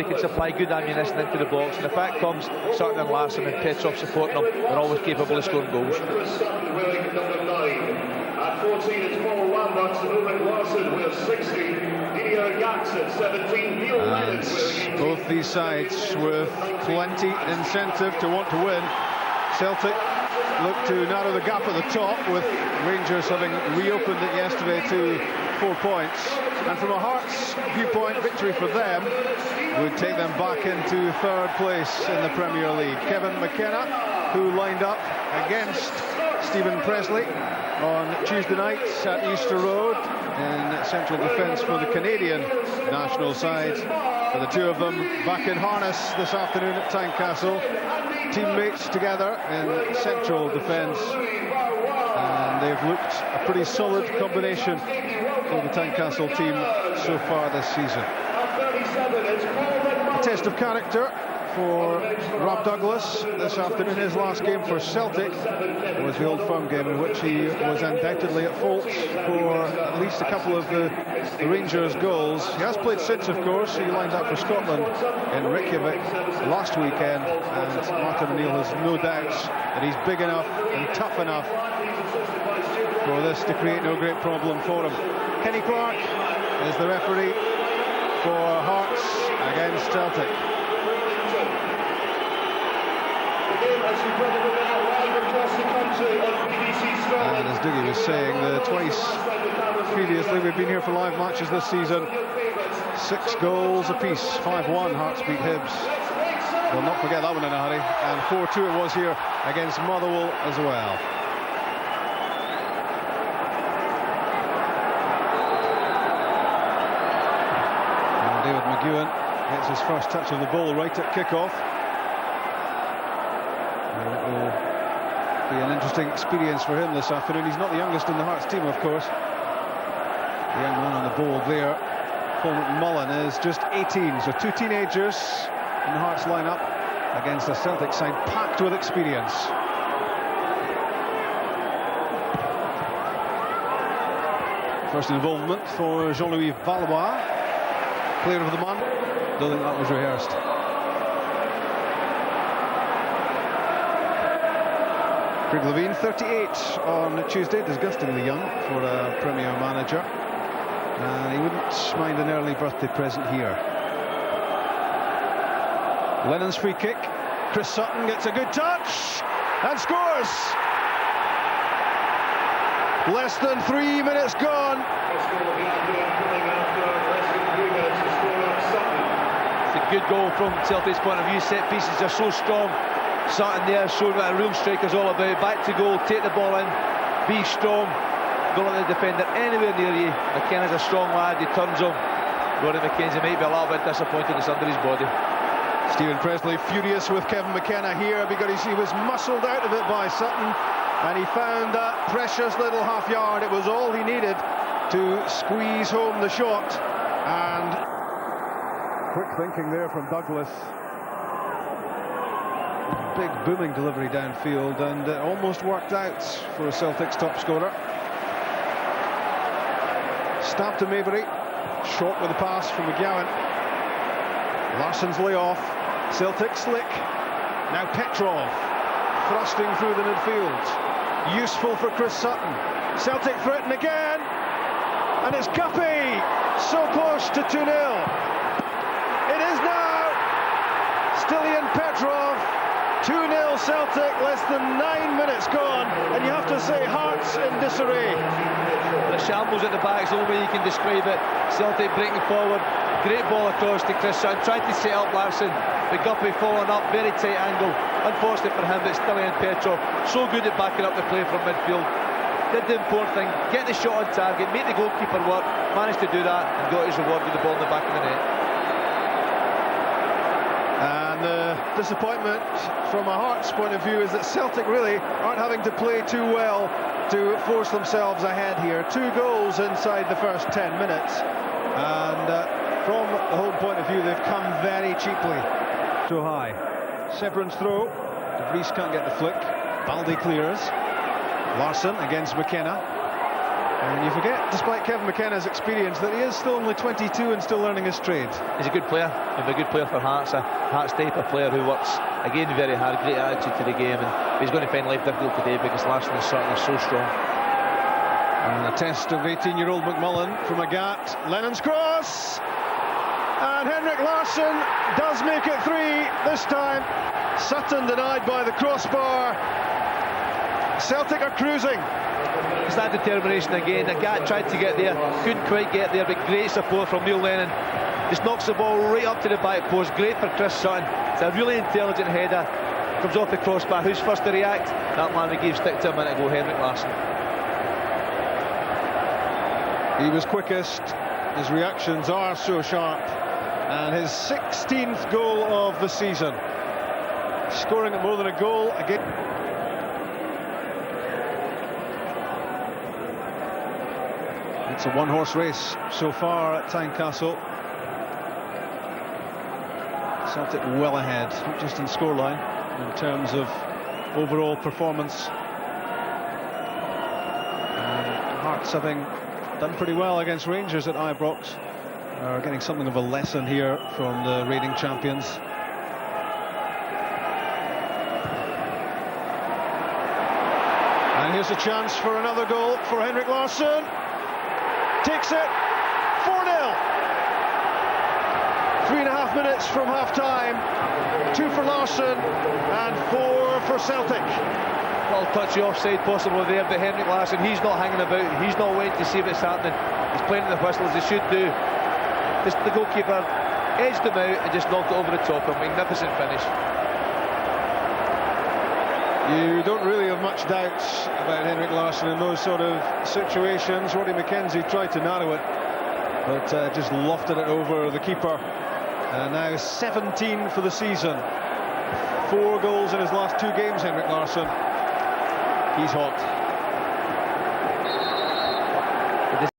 they can supply good ammunition into the box, and if that comes, Sutton and Larson and Petrov supporting them, they're always capable of scoring goals. At 14, it's Paul Lambert, Ulrich Larson with 60, Didier Jackson 17, Neil Lennon. Both these sides with plenty incentive to want to win. Celtic look to narrow the gap at the top, with Rangers having reopened it yesterday to 4 points. And from a Hearts viewpoint, victory for them would take them back into third place in the Premier League. Kevin McKenna, who lined up against Stephen Presley on Tuesday night at Easter Road in central defence for the Canadian national side. For the two of them back in harness this afternoon at Tynecastle. Teammates together in central defence, and they've looked a pretty solid combination for the Tynecastle team so far this season. A test of character for Rob Douglas this afternoon. His last game for Celtic was the Old Firm game, in which he was undoubtedly at fault for at least a couple of the Rangers goals. He has played since, of course. He lined up for Scotland in Reykjavik last weekend, and Martin O'Neill has no doubts that he's big enough and tough enough for this to create no great problem for him. Kenny Clark is the referee for Hearts against Celtic. And as Dougie was saying, twice previously we've been here for live matches this season. 6 goals apiece, 5-1 Hearts beat Hibs. We'll not forget that one in a hurry. And 4-2 it was here against Motherwell as well. And David McGowan gets his first touch of the ball right at kick-off. It will be an interesting experience for him this afternoon. He's not the youngest in the Hearts team, of course. The young man on the ball there, Paul McMullen, is just 18. So 2 teenagers in the Hearts lineup against a Celtic side packed with experience. First involvement for Jean-Louis Valois, player of the month. Don't think that was rehearsed. Craig Levein, 38 on Tuesday, disgustingly young for a Premier manager, and he wouldn't mind an early birthday present here. Lennon's free kick. Chris Sutton gets a good touch and scores. Less than 3 minutes gone. It's a good goal from Celtic's point of view. Set pieces are so strong. Sutton there showing what a real striker's all about. Back to goal, take the ball in, be strong, don't let the defender anywhere near you. McKenna's a strong lad, he turns him. Rory McKenzie might be a little bit disappointed it's under his body. Stephen Presley furious with Kevin McKenna here because he was muscled out of it by Sutton, and he found that precious little half yard. It was all he needed to squeeze home the shot. And quick thinking there from Douglas. Big booming delivery downfield, and it almost worked out for Celtic's top scorer. Stab to Maybury, short with the pass from McGowan. Larson's layoff, Celtic slick. Now Petrov thrusting through the midfield. Useful for Chris Sutton. Celtic threaten again, and it's Guppy, so close to 2-0. It is now Stilian Petrov. 2-0 Celtic, less than 9 minutes gone, and you have to say Hearts in disarray. The shambles at the back is the only way you can describe it. Celtic breaking forward, great ball across to Chris Sutton, trying to set up Larson, but Guppy following up, very tight angle. Unfortunate for him, but Stilian Petrov so good at backing up the play from midfield. Did the important thing, get the shot on target, make the goalkeeper work, managed to do that, and got his reward with the ball in the back of the net. And the disappointment from a Hearts point of view is that Celtic really aren't having to play too well to force themselves ahead here. 2 goals inside the first 10 minutes, and from the home point of view they've come very cheaply. So high. Severin's throw. De Vries can't get the flick. Baldy clears. Larson against McKenna. And you forget, despite Kevin McKenna's experience, that he is still only 22 and still learning his trade. He's a good player. He's a good player for Hearts. A Hearts type of player who works, again, very hard, great attitude to the game. And he's going to find life difficult today because Larson and Sutton are so strong. And a test of 18-year-old McMullen from Agat. Lennon's cross! And Henrik Larsson does make it 3 this time. Sutton denied by the crossbar. Celtic are cruising. It's that determination again. Agat tried to get there, couldn't quite get there, but great support from Neil Lennon. Just knocks the ball right up to the back post. Great for Chris Sutton. It's a really intelligent header. Comes off the crossbar. Who's first to react? That man we gave stick to a minute ago, Henrik Larsson. He was quickest. His reactions are so sharp. And his 16th goal of the season. Scoring at more than a goal again. It's a one-horse race so far at Tynecastle. Celtic well ahead, not just in scoreline, in terms of overall performance. And Hearts, having done pretty well against Rangers at Ibrox, are getting something of a lesson here from the reigning champions. And here's a chance for another goal for Henrik Larsson. Takes it, 4-0. 3.5 minutes from half-time. 2 for Larsson and 4 for Celtic. Little touchy offside possible there, but Henrik Larsson, he's not hanging about. He's not waiting to see what's happening. He's playing the whistle as he should do. Just the goalkeeper edged him out and just knocked it over the top. A magnificent finish. You don't really have much doubt about Henrik Larsson in those sort of situations. Roddy McKenzie tried to narrow it, but just lofted it over the keeper. And now 17 for the season. 4 goals in his last 2 games, Henrik Larsson. He's hot.